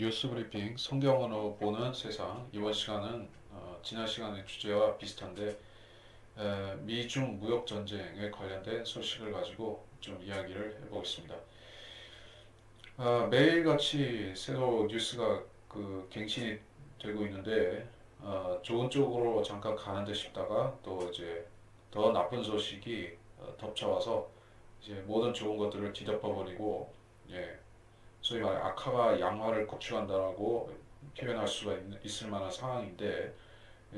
뉴스 브리핑 성경으로 보는 세상. 이번 시간은 지난 시간의 주제와 비슷한데 미중 무역 전쟁에 관련된 소식을 가지고 좀 이야기를 해보겠습니다. 매일같이 새로 뉴스가 갱신이 되고 있는데 좋은 쪽으로 잠깐 가는 듯 싶다가 또 이제 더 나쁜 소식이 덮쳐와서 이제 모든 좋은 것들을 뒤덮어버리고, 예, 소위 말해 악화가 양화를 구축한다라고 표현할 수가 있을 만한 상황인데,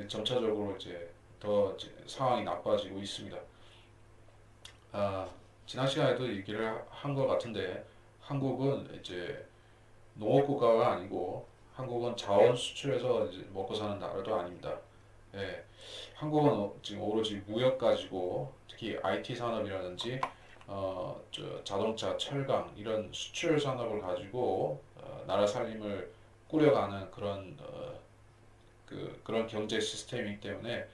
점차적으로 이제 더 이제 상황이 나빠지고 있습니다. 아, 지난 시간에도 얘기를 한 것 같은데, 한국은 이제 농업 국가가 아니고 한국은 자원 수출해서 이제 먹고 사는 나라도 아닙니다. 예, 한국은 지금 오로지 무역 가지고 특히 IT 산업이라든지 자동차, 철강 이런 수출 산업을 가지고 나라 살림을 꾸려가는 그런 경제 시스템이기 때문에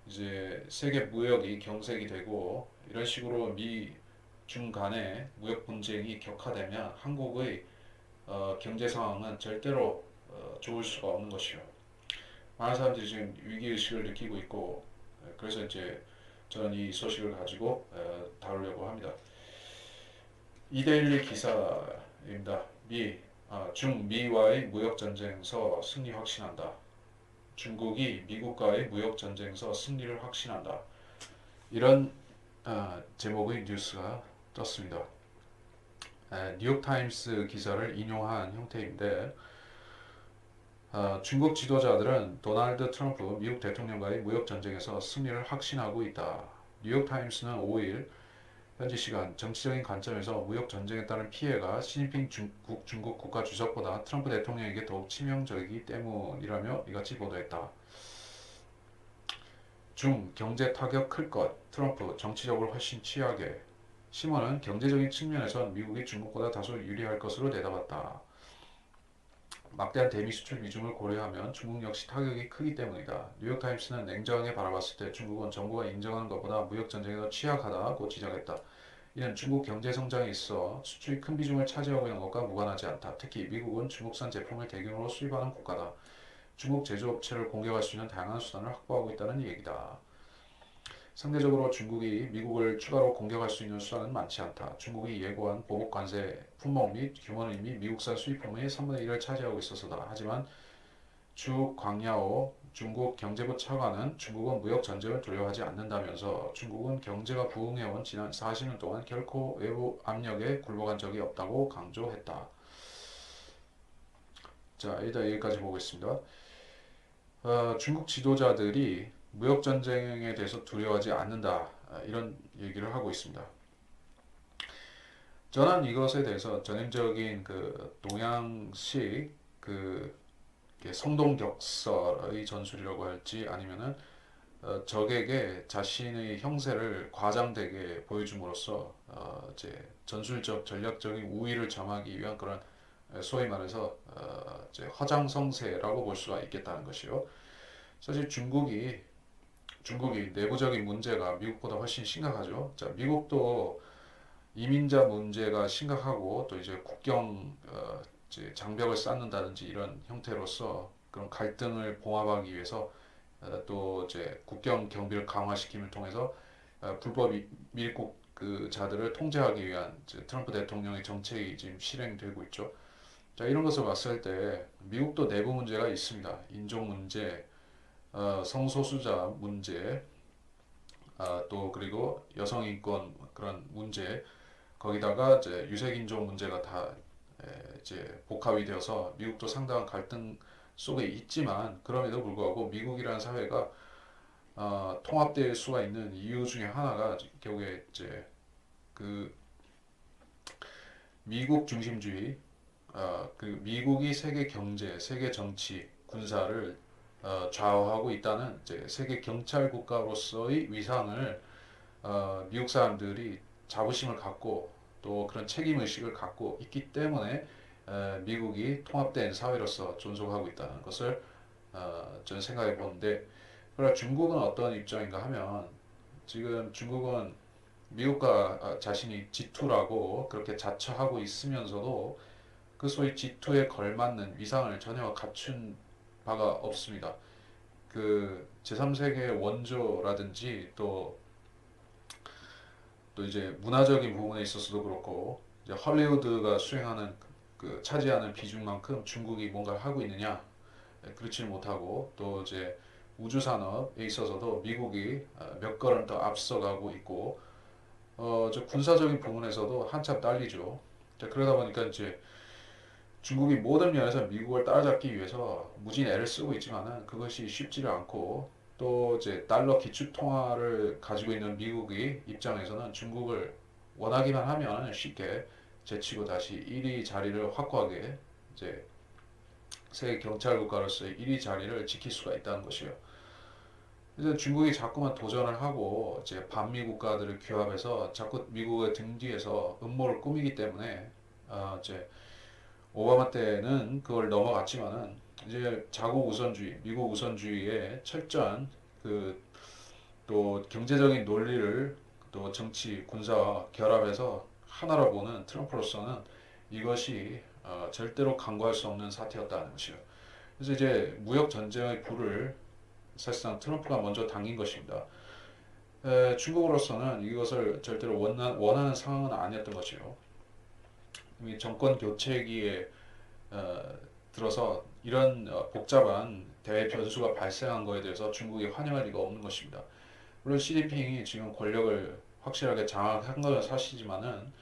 이제 세계 무역이 경색이 되고 이런 식으로 중 간의 무역 분쟁이 격화되면 한국의 경제 상황은 절대로 좋을 수가 없는 것이요. 많은 사람들이 지금 위기의식을 느끼고 있고, 그래서 이제 저는 이 소식을 가지고 다루려고 합니다. 이데일리 기사입니다. 중미와의 무역전쟁에서 승리 확신한다. 중국이 미국과의 무역전쟁에서 승리를 확신한다. 이런 제목의 뉴스가 떴습니다. 뉴욕타임스 기사를 인용한 형태인데, 중국 지도자들은 도널드 트럼프 미국 대통령과의 무역 전쟁에서 승리를 확신하고 있다. 뉴욕타임스는 5일 현지 시간 정치적인 관점에서 무역 전쟁에 따른 피해가 시진핑 중국 국가 주석보다 트럼프 대통령에게 더욱 치명적이기 때문이라며 이같이 보도했다. 경제 타격 클 것, 트럼프 정치적으로 훨씬 취약해. 신문은 경제적인 측면에선 미국이 중국보다 다소 유리할 것으로 내다봤다. 막대한 대미 수출 비중을 고려하면 중국 역시 타격이 크기 때문이다. 뉴욕타임스는 냉정하게 바라봤을 때 중국은 정부가 인정하는 것보다 무역 전쟁에 더 취약하다고 지적했다. 이는 중국 경제 성장에 있어 수출이 큰 비중을 차지하고 있는 것과 무관하지 않다. 특히 미국은 중국산 제품을 대규모로 수입하는 국가다. 중국 제조업체를 공격할 수 있는 다양한 수단을 확보하고 있다는 얘기다. 상대적으로 중국이 미국을 추가로 공격할 수 있는 수단은 많지 않다. 중국이 예고한 보복 관세 품목 및 규모는 이미 미국산 수입품의 3분의 1을 차지하고 있어서다. 하지만 주 광야오 중국 경제부 차관은 중국은 무역 전쟁을 두려워하지 않는다면서 중국은 경제가 부흥해온 지난 40년 동안 결코 외부 압력에 굴복한 적이 없다고 강조했다. 자, 일단 여기까지 보겠습니다. 중국 지도자들이 무역 전쟁에 대해서 두려워하지 않는다, 이런 얘기를 하고 있습니다. 저는 이것에 대해서 전형적인 동양식 성동격설의 전술이라고 할지 아니면은 적에게 자신의 형세를 과장되게 보여줌으로써 이제 전술적 전략적인 우위를 점하기 위한 그런 소위 말해서 이제 화장성세라고 볼 수가 있겠다는 것이요. 사실 중국이 내부적인 문제가 미국보다 훨씬 심각하죠. 자, 미국도 이민자 문제가 심각하고 또 이제 국경 이제 장벽을 쌓는다든지 이런 형태로서 그런 갈등을 봉합하기 위해서 또 이제 국경 경비를 강화시킴을 통해서 불법 밀국 자들을 통제하기 위한 트럼프 대통령의 정책이 지금 실행되고 있죠. 자, 이런 것을 봤을 때 미국도 내부 문제가 있습니다. 인종 문제, 성소수자 문제, 또 그리고 여성 인권 그런 문제, 거기다가 이제 유색인종 문제가 다 이제 복합이 되어서 미국도 상당한 갈등 속에 있지만, 그럼에도 불구하고 미국이라는 사회가 통합될 수가 있는 이유 중에 하나가 결국에 이제 그 미국 중심주의, 미국이 세계 경제, 세계 정치, 군사를 좌우하고 있다는 이제 세계 경찰 국가로서의 위상을 미국 사람들이 자부심을 갖고 또 그런 책임 의식을 갖고 있기 때문에 미국이 통합된 사회로서 존속하고 있다는 것을 저는 생각해 보는데, 그러나 중국은 어떤 입장인가 하면 지금 중국은 미국과 자신이 G2라고 그렇게 자처하고 있으면서도 그 소위 G2에 걸맞는 위상을 전혀 갖춘 바가 없습니다. 그 제3세계 원조라든지 또 이제 문화적인 부분에 있어서도 그렇고 이제 헐리우드가 수행하는 차지하는 비중만큼 중국이 뭔가를 하고 있느냐? 그렇지 못하고 또 이제 우주 산업에 있어서도 미국이 몇 걸음 더 앞서가고 있고 저 군사적인 부분에서도 한참 딸리죠. 자, 그러다 보니까 이제 중국이 모든 면에서 미국을 따라잡기 위해서 무진 애를 쓰고 있지만은 그것이 쉽지를 않고 또 이제 달러 기축 통화를 가지고 있는 미국의 입장에서는 중국을 원하기만 하면 쉽게 제치고 다시 1위 자리를 확고하게 이제 세계 경찰 국가로서의 1위 자리를 지킬 수가 있다는 것이에요. 그래서 중국이 자꾸만 도전을 하고 이제 반미 국가들을 규합해서 자꾸 미국의 등 뒤에서 음모를 꾸미기 때문에 이제 오바마 때는 그걸 넘어갔지만은 이제 자국 우선주의, 미국 우선주의의 철저한 그 또 경제적인 논리를 또 정치, 군사와 결합해서 하나로 보는 트럼프로서는 이것이 절대로 간과할 수 없는 사태였다는 것이요. 그래서 이제 무역 전쟁의 불을 사실상 트럼프가 먼저 당긴 것입니다. 중국으로서는 이것을 절대로 원하는 상황은 아니었던 것이요. 이미 정권 교체기에 어, 들어서 이런 복잡한 대외 변수가 발생한 것에 대해서 중국이 환영할 리가 없는 것입니다. 물론 시진핑이 지금 권력을 확실하게 장악한 것은 사실이지만은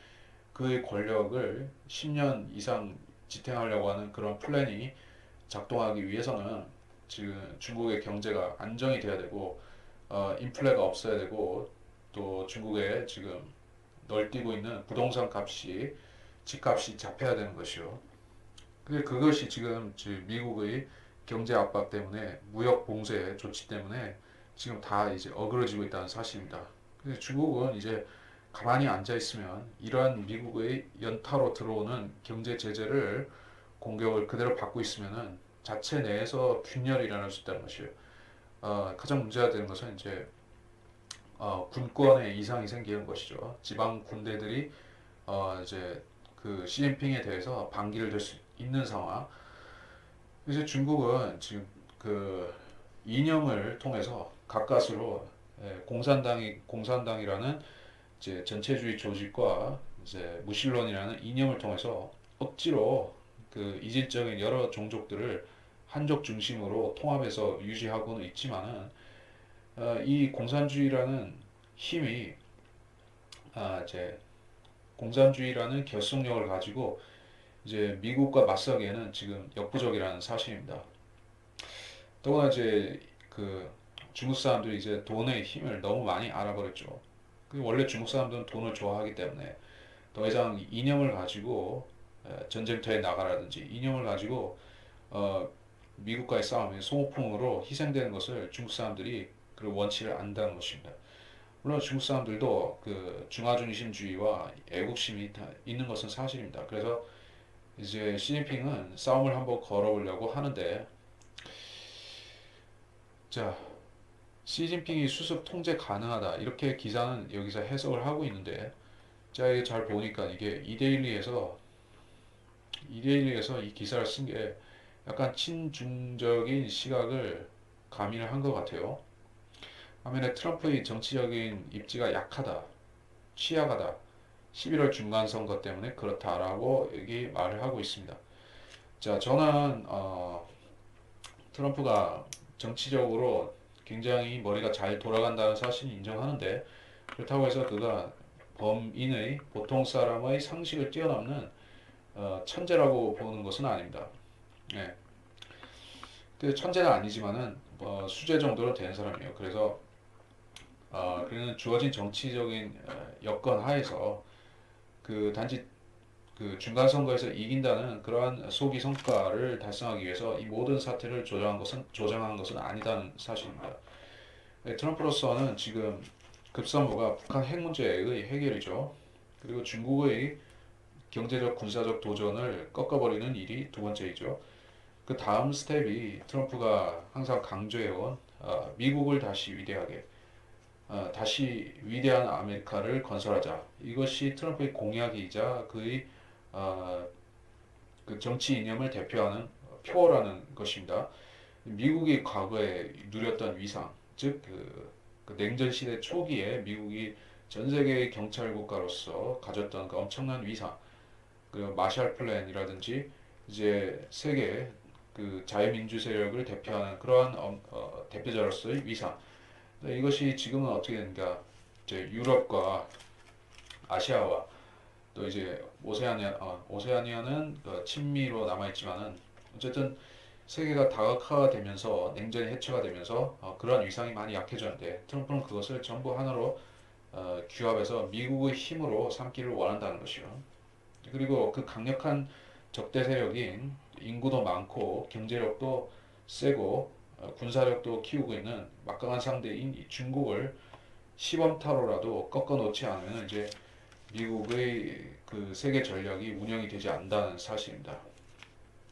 그의 권력을 10년 이상 지탱하려고 하는 그런 플랜이 작동하기 위해서는 지금 중국의 경제가 안정이 돼야 되고 인플레가 없어야 되고 또 중국에 지금 널뛰고 있는 부동산 값이 집값이 잡혀야 되는 것이요. 근데 그것이 지금 미국의 경제 압박 때문에 무역 봉쇄 조치 때문에 지금 다 이제 어그러지고 있다는 사실입니다. 근데 중국은 이제 가만히 앉아 있으면 이러한 미국의 연타로 들어오는 경제 제재를 공격을 그대로 받고 있으면은 자체 내에서 균열이 일어날 수 있다는 것이에요. 가장 문제가 되는 것은 이제 군권에 이상이 생기는 것이죠. 지방 군대들이 이제 그 시진핑에 대해서 반기를 들 수 있는 상황. 그래서 중국은 지금 그 이념을 통해서 가까스로 공산당이라는 이제 전체주의 조직과 이제 무신론이라는 이념을 통해서 억지로 그 이질적인 여러 종족들을 한족 중심으로 통합해서 유지하고는 있지만은 이 공산주의라는 힘이 이제 공산주의라는 결속력을 가지고 이제 미국과 맞서기에는 지금 역부족이라는 사실입니다. 더구나 이제 그 중국 사람들이 이제 돈의 힘을 너무 많이 알아버렸죠. 원래 중국 사람들은 돈을 좋아하기 때문에 더 이상 이념을 가지고 전쟁터에 나가라든지 이념을 가지고 어, 미국과의 싸움에 소모품으로 희생되는 것을 중국 사람들이 그 원치를 안다는 것입니다. 물론 중국 사람들도 그 중화중심주의와 애국심이 다 있는 것은 사실입니다. 그래서 이제 시진핑은 싸움을 한번 걸어보려고 하는데, 자, 시진핑이 수습 통제 가능하다 이렇게 기사는 여기서 해석을 하고 있는데, 제가 이게 잘 보니까 이게 이데일리에서 이 기사를 쓴 게 약간 친중적인 시각을 가미를 한 것 같아요. 반면에 트럼프의 정치적인 입지가 약하다, 취약하다, 11월 중간선거 때문에 그렇다라고 여기 말을 하고 있습니다. 자, 저는 트럼프가 정치적으로 굉장히 머리가 잘 돌아간다는 사실을 인정하는데 그렇다고 해서 그가 범인의 보통 사람의 상식을 뛰어넘는 천재라고 보는 것은 아닙니다. 예. 근데 천재는 아니지만은 수재 정도는 되는 사람이에요. 그래서 그는 주어진 정치적인 여건 하에서 그 단지 그 중간 선거에서 이긴다는 그러한 소기 성과를 달성하기 위해서 이 모든 사태를 조장한 것은 아니다는 사실입니다. 네, 트럼프로서는 지금 급선무가 북한 핵 문제의 해결이죠. 그리고 중국의 경제적 군사적 도전을 꺾어버리는 일이 두 번째이죠. 그 다음 스텝이 트럼프가 항상 강조해온 미국을 다시 위대하게 다시 위대한 아메리카를 건설하자. 이것이 트럼프의 공약이자 그의 그 그 정치 이념을 대표하는 표어라는 것입니다. 미국이 과거에 누렸던 위상, 즉 그 냉전 시대 초기에 미국이 전 세계의 경찰 국가로서 가졌던 그 엄청난 위상, 그 마샬 플랜이라든지 이제 세계 그 자유민주 세력을 대표하는 그러한 대표자로서의 위상. 이것이 지금은 어떻게 되는가? 이제 유럽과 아시아와 또 이제 오세아니아는 친미로 남아있지만은 어쨌든 세계가 다각화되면서 냉전이 해체가 되면서 그러한 위상이 많이 약해졌는데 트럼프는 그것을 전부 하나로 규합해서 미국의 힘으로 삼기를 원한다는 것이요. 그리고 그 강력한 적대 세력인 인구도 많고 경제력도 세고 군사력도 키우고 있는 막강한 상대인 이 중국을 시범타로라도 꺾어놓지 않으면 이제 미국의 그 세계 전략이 운영이 되지 않는다는 사실입니다.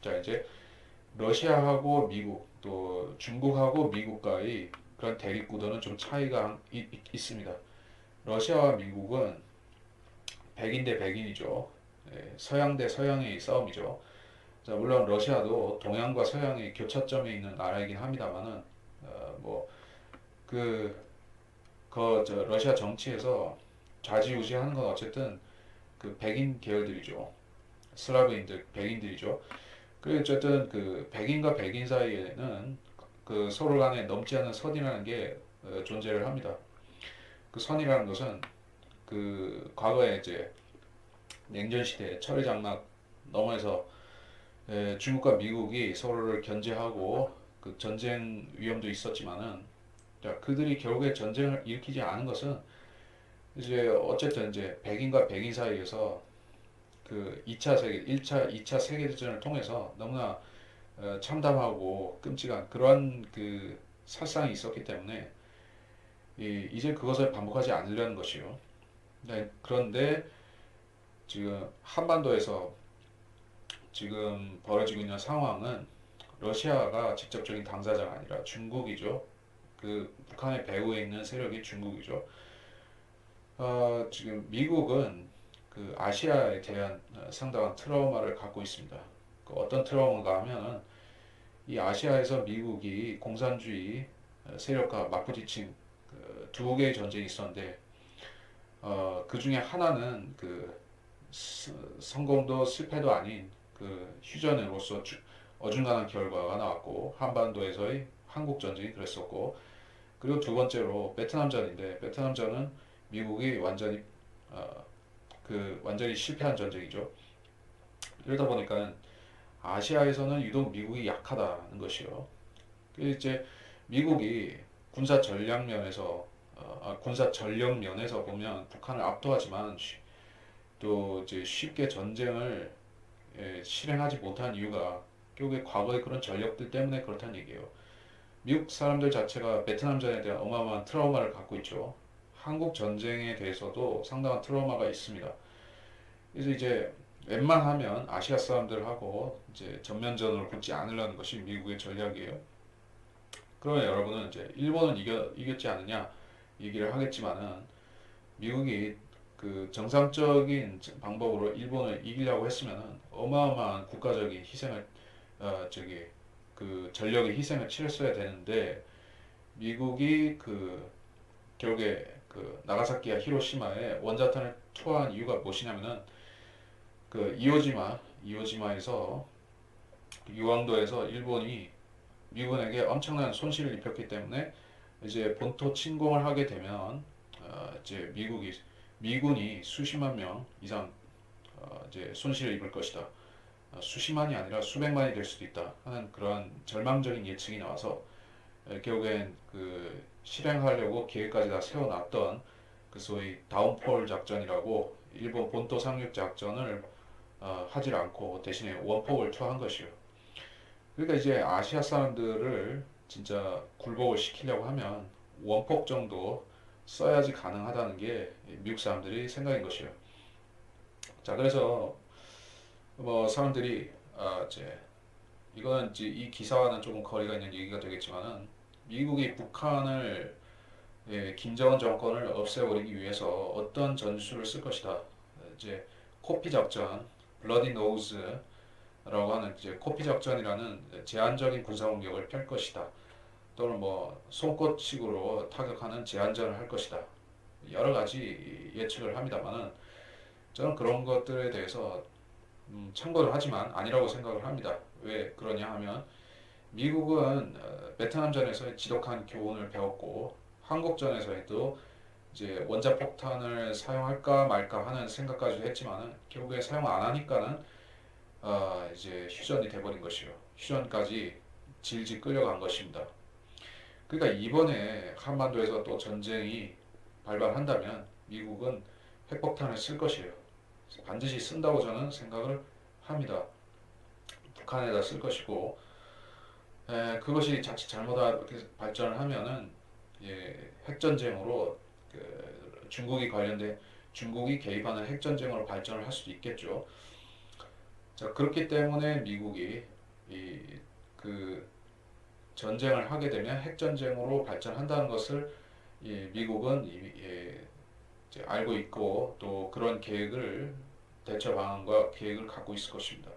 자, 이제 러시아하고 미국 또 중국하고 미국과의 그런 대립 구도는 좀 차이가 있습니다. 러시아와 미국은 백인 대 백인이죠. 서양 대 서양의 싸움이죠. 자, 물론 러시아도 동양과 서양의 교차점에 있는 나라이긴 합니다만은 뭐그 러시아 정치에서 좌지우지하는 건 어쨌든 그 백인 계열들이죠. 슬라브인들, 백인들이죠. 그리고 어쨌든 그 백인과 백인 사이에는 그 서로 간에 넘지 않는 선이라는 게 존재를 합니다. 그 선이라는 것은 그 과거에 이제 냉전 시대 철의 장막 너머에서 중국과 미국이 서로를 견제하고 그 전쟁 위험도 있었지만은 자, 그들이 결국에 전쟁을 일으키지 않은 것은 이제 어쨌든 이제 백인과 백인 사이에서 그 2차 세계, 1차, 2차 세계대전을 통해서 너무나 참담하고 끔찍한 그러한 그 살상이 있었기 때문에 이제 그것을 반복하지 않으려는 것이요. 네, 그런데 지금 한반도에서 지금 벌어지고 있는 상황은 러시아가 직접적인 당사자가 아니라 중국이죠. 그 북한의 배후에 있는 세력이 중국이죠. 지금 미국은 그 아시아에 대한 상당한 트라우마를 갖고 있습니다. 그 어떤 트라우마가 하면은 이 아시아에서 미국이 공산주의 세력과 맞부딪힌 그두 개의 전쟁이 있었는데 그 중에 하나는 그 성공도 실패도 아닌 그 휴전으로서 어중간한 결과가 나왔고 한반도에서의 한국 전쟁이 그랬었고 그리고 두 번째로 베트남전인데 베트남전은 미국이 어, 완전히 실패한 전쟁이죠. 이러다 보니까 아시아에서는 유독 미국이 약하다는 것이요. 이제 미국이 군사 전략 면에서 군사 전력 면에서 보면 북한을 압도하지만 또 이제 쉽게 전쟁을 실행하지 못한 이유가 결국에 과거의 그런 전력들 때문에 그렇다는 얘기예요. 미국 사람들 자체가 베트남전에 대한 어마어마한 트라우마를 갖고 있죠. 한국 전쟁에 대해서도 상당한 트라우마가 있습니다. 그래서 이제 웬만하면 아시아 사람들하고 이제 전면전으로 붙지 않으려는 것이 미국의 전략이에요. 그러면 여러분은 이제 일본은 이겼지 않느냐 얘기를 하겠지만은 미국이 그 정상적인 방법으로 일본을 이기려고 했으면은 어마어마한 국가적인 희생을 저기 그 전력의 희생을 치렀어야 되는데 미국이 그 결국에 그 나가사키와 히로시마에 원자탄을 투하한 이유가 무엇이냐면은 그 이오지마에서 유황도에서 일본이 미군에게 엄청난 손실을 입혔기 때문에 이제 본토 침공을 하게 되면 이제 미군이 수십만 명 이상 이제 손실을 입을 것이다. 수십만이 아니라 수백만이 될 수도 있다 하는 그러한 절망적인 예측이 나와서 결국엔 그 실행하려고 계획까지 다 세워놨던 그 소위 다운폴 작전이라고 일본 본토 상륙 작전을 하질 않고 대신에 원폭을 투하한 것이요. 그러니까 이제 아시아 사람들을 진짜 굴복을 시키려고 하면 원폭 정도 써야지 가능하다는 게 미국 사람들이 생각인 것이에요. 자, 그래서 뭐 사람들이 이제 이거는 이제 이 기사와는 조금 거리가 있는 얘기가 되겠지만은 미국이 북한을 김정은 정권을 없애버리기 위해서 어떤 전술을 쓸 것이다. 이제 코피 작전, 블러디 노우즈 하는 이제 코피 작전이라는 제한적인 군사 공격을 펼 것이다. 또는 뭐 송꽃식으로 타격하는 제한전을 할 것이다. 여러 가지 예측을 합니다만은 저는 그런 것들에 대해서 참고를 하지만 아니라고 생각을 합니다. 왜 그러냐 하면 미국은 베트남전에서 지독한 교훈을 배웠고 한국전에서도 이제 원자폭탄을 사용할까 말까 하는 생각까지 했지만은 결국에 사용 안 하니까는 이제 휴전이 돼버린 것이요. 휴전까지 질질 끌려간 것입니다. 그러니까 이번에 한반도에서 또 전쟁이 발발한다면 미국은 핵폭탄을 쓸 것이에요. 반드시 쓴다고 저는 생각을 합니다. 북한에다 쓸 것이고 그것이 자칫 잘못하게 발전을 하면은 핵전쟁으로 중국이 관련된 중국이 개입하는 핵전쟁으로 발전을 할 수도 있겠죠. 자, 그렇기 때문에 미국이 그 전쟁을 하게 되면 핵전쟁으로 발전한다는 것을 미국은 이미 이제 알고 있고 또 그런 계획을 대처 방안과 계획을 갖고 있을 것입니다.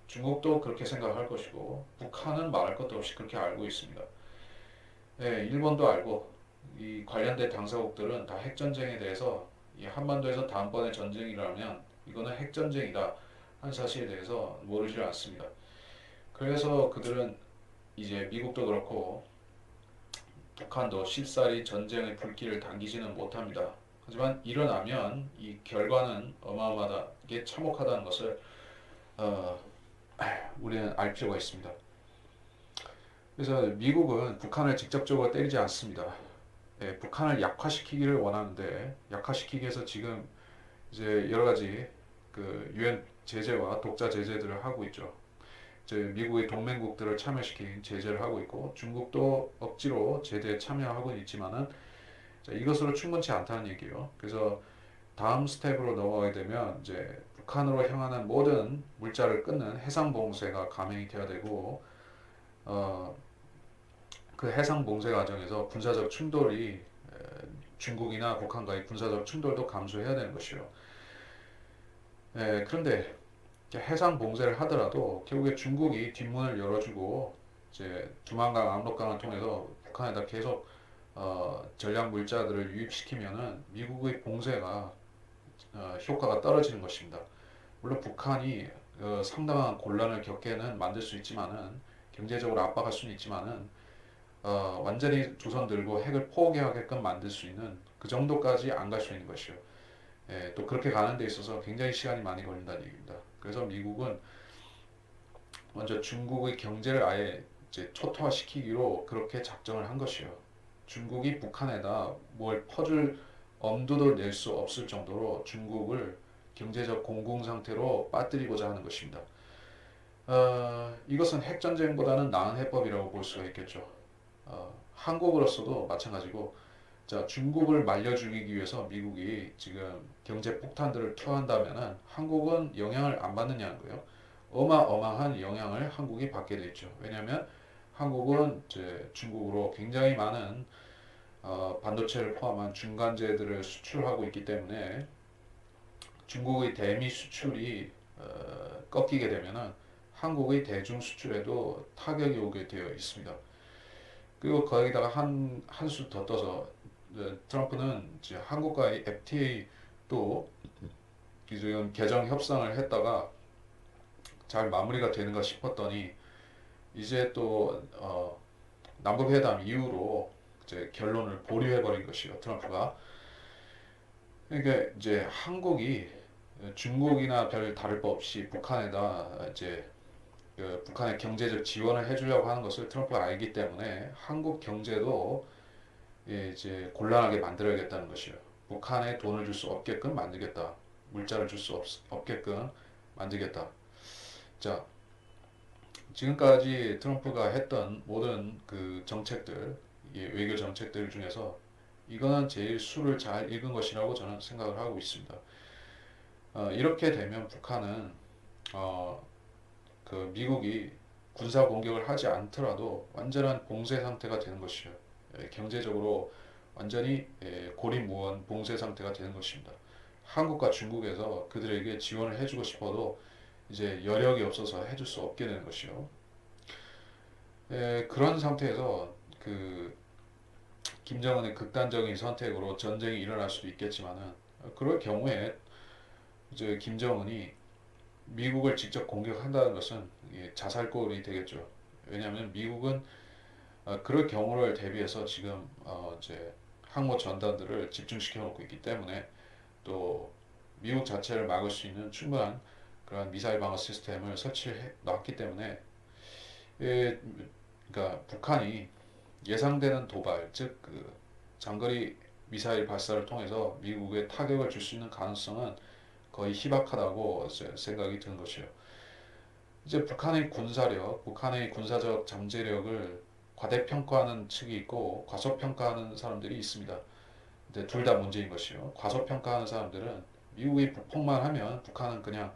중국도 그렇게 생각할 것이고 북한은 말할 것도 없이 그렇게 알고 있습니다. 일본도 알고 이 관련된 당사국들은 다 핵전쟁에 대해서 이 한반도에서 다음번에 전쟁이 일어나면 이거는 핵전쟁이다 하는 사실에 대해서 모르지 않습니다. 그래서 그들은 이제 미국도 그렇고 북한도 쉽사리 전쟁의 불길을 당기지는 못합니다. 하지만 일어나면 이 결과는 어마어마하게 참혹하다는 것을 어, 우리는 알 필요가 있습니다. 그래서 미국은 북한을 직접적으로 때리지 않습니다. 북한을 약화시키기를 원하는데 약화시키기 위해서 지금 이제 여러 가지 그 유엔 제재와 독자 제재들을 하고 있죠. 이제 미국의 동맹국들을 참여시킨 제재를 하고 있고 중국도 억지로 제재에 참여하고 있지만은 이것으로 충분치 않다는 얘기예요. 그래서 다음 스텝으로 넘어가게 되면 이제 북한으로 향하는 모든 물자를 끊는 해상 봉쇄가 감행이 되어야 되고 어, 그 해상 봉쇄 과정에서 군사적 충돌이 중국이나 북한과의 군사적 충돌도 감수해야 되는 것이요. 그런데 해상 봉쇄를 하더라도 결국에 중국이 뒷문을 열어주고 이제 두만강, 압록강을 통해서 북한에다 계속 전략 물자들을 유입시키면은 미국의 봉쇄가 효과가 떨어지는 것입니다. 물론 북한이 상당한 곤란을 겪게는 만들 수 있지만은 경제적으로 압박할 수는 있지만은 완전히 두 손 들고 핵을 포기하게끔 만들 수 있는 그 정도까지 안 갈 수 있는 것이요. 또 그렇게 가는 데 있어서 굉장히 시간이 많이 걸린다는 얘기입니다. 그래서 미국은 먼저 중국의 경제를 아예 이제 초토화시키기로 그렇게 작정을 한 것이요. 중국이 북한에다 뭘 퍼줄 엄두도 낼 수 없을 정도로 중국을 경제적 공공 상태로 빠뜨리고자 하는 것입니다. 이것은 핵전쟁보다는 나은 해법이라고 볼 수가 있겠죠. 한국으로서도 마찬가지고, 자, 중국을 말려 죽이기 위해서 미국이 지금 경제 폭탄들을 투하한다면은 한국은 영향을 안 받느냐는 거예요. 어마어마한 영향을 한국이 받게 되죠. 왜냐하면 한국은 이제 중국으로 굉장히 많은 반도체를 포함한 중간재들을 수출하고 있기 때문에 중국의 대미 수출이 꺾이게 되면은 한국의 대중 수출에도 타격이 오게 되어 있습니다. 그리고 거기다가 한 수 더 떠서 트럼프는 이제 한국과의 FTA도 지금 개정 협상을 했다가 잘 마무리가 되는가 싶었더니 이제 또 남북 회담 이후로 이제 결론을 보류해 버린 것이요, 트럼프가. 그러니까 이제 한국이 중국이나 별 다를 바 없이 북한에다 이제 북한의 경제적 지원을 해주려고 하는 것을 트럼프가 알기 때문에 한국 경제도 이제 곤란하게 만들어야겠다는 것이요. 북한에 돈을 줄 수 없게끔 만들겠다. 물자를 줄 수 없게끔 만들겠다. 자, 지금까지 트럼프가 했던 모든 그 정책들, 외교 정책들 중에서 이거는 제일 수를 잘 읽은 것이라고 저는 생각을 하고 있습니다. 이렇게 되면 북한은 어, 그 미국이 군사 공격을 하지 않더라도 완전한 봉쇄 상태가 되는 것이요. 경제적으로 완전히 고립무원 봉쇄 상태가 되는 것입니다. 한국과 중국에서 그들에게 지원을 해주고 싶어도 이제 여력이 없어서 해줄 수 없게 되는 것이요. 그런 상태에서 그 김정은의 극단적인 선택으로 전쟁이 일어날 수도 있겠지만은 그럴 경우에 이제 김정은이 미국을 직접 공격한다는 것은 자살골이 되겠죠. 왜냐하면 미국은 그럴 경우를 대비해서 지금 이제 항모 전단들을 집중시켜 놓고 있기 때문에 또 미국 자체를 막을 수 있는 충분한 그런 미사일 방어 시스템을 설치해 놨기 때문에 예, 그러니까 북한이 예상되는 도발, 즉 그 장거리 미사일 발사를 통해서 미국에 타격을 줄 수 있는 가능성은 거의 희박하다고 생각이 드는 것이요. 이제 북한의 군사력, 북한의 군사적 잠재력을 과대평가하는 측이 있고 과소평가하는 사람들이 있습니다. 근데 둘 다 문제인 것이요. 과소평가하는 사람들은 미국이 북폭만 하면 북한은 그냥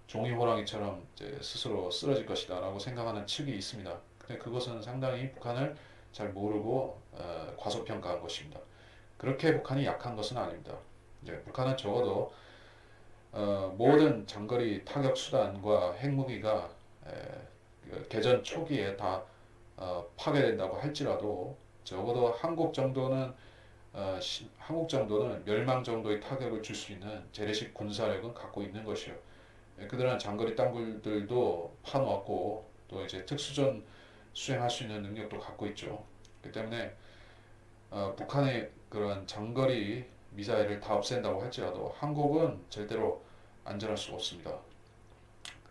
종이 호랑이처럼 이제 스스로 쓰러질 것이다라고 생각하는 측이 있습니다. 근데 그것은 상당히 북한을 잘 모르고 과소평가한 것입니다. 그렇게 북한이 약한 것은 아닙니다. 이제 북한은 적어도 모든 장거리 타격 수단과 핵무기가 개전 초기에 다 파괴된다고 할지라도 적어도 한국 정도는 멸망 정도의 타격을 줄 수 있는 재래식 군사력은 갖고 있는 것이요. 그들은 장거리 땅굴들도 파놓았고 또 이제 특수전 수행할 수 있는 능력도 갖고 있죠. 그 때문에 북한의 그런 장거리 미사일을 다 없앤다고 할지라도 한국은 절대로 안전할 수가 없습니다.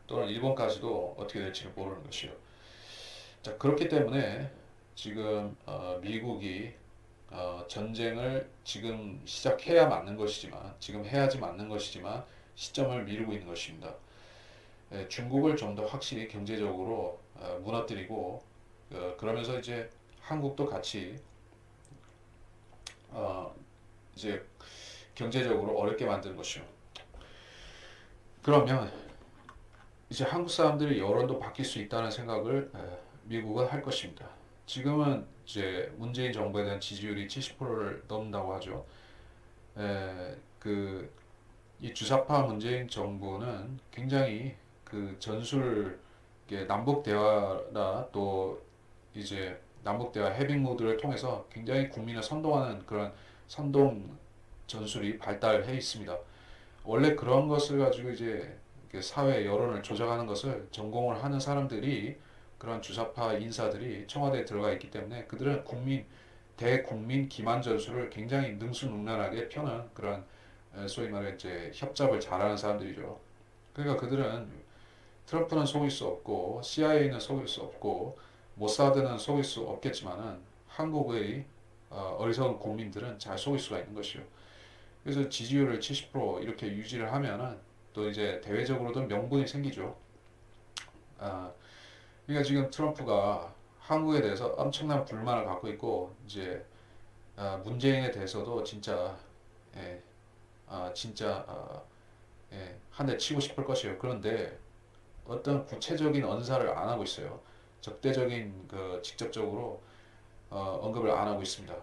또는 일본까지도 어떻게 될지를 모르는 것이요. 자, 그렇기 때문에 지금 미국이 전쟁을 지금 시작해야 맞는 것이지만 지금 해야지 맞는 것이지만 시점을 미루고 있는 것입니다. 중국을 좀 더 확실히 경제적으로 무너뜨리고 그러면서 이제 한국도 같이 어, 이제 경제적으로 어렵게 만드는 것이요. 그러면 이제 한국 사람들의 여론도 바뀔 수 있다는 생각을 미국은 할 것입니다. 지금은 이제 문재인 정부에 대한 지지율이 70%를 넘는다고 하죠. 이 주사파 문재인 정부는 굉장히 그 남북 대화나 또 이제 남북 대화 해빙 모드를 통해서 굉장히 국민을 선동하는 그런 선동 전술이 발달해 있습니다. 원래 그런 것을 가지고 이제 사회 여론을 조작하는 것을 전공을 하는 사람들이 그런 주사파 인사들이 청와대에 들어가 있기 때문에 그들은 대국민 기만 전술을 굉장히 능수능란하게 펴는 그런 소위 말해 이제 협잡을 잘하는 사람들이죠. 그러니까 그들은 트럼프는 속일 수 없고 CIA는 속일 수 없고 모사드는 속일 수 없겠지만은 한국의 어리석은 국민들은 잘 속일 수가 있는 것이요. 그래서 지지율을 70% 이렇게 유지를 하면은 또 이제 대외적으로도 명분이 생기죠. 아, 그러니까 지금 트럼프가 한국에 대해서 엄청난 불만을 갖고 있고 이제 문재인에 대해서도 진짜 예, 진짜 한 대 치고 싶을 것이에요. 그런데 어떤 구체적인 언사를 안 하고 있어요. 적대적인 그 직접적으로 언급을 안 하고 있습니다.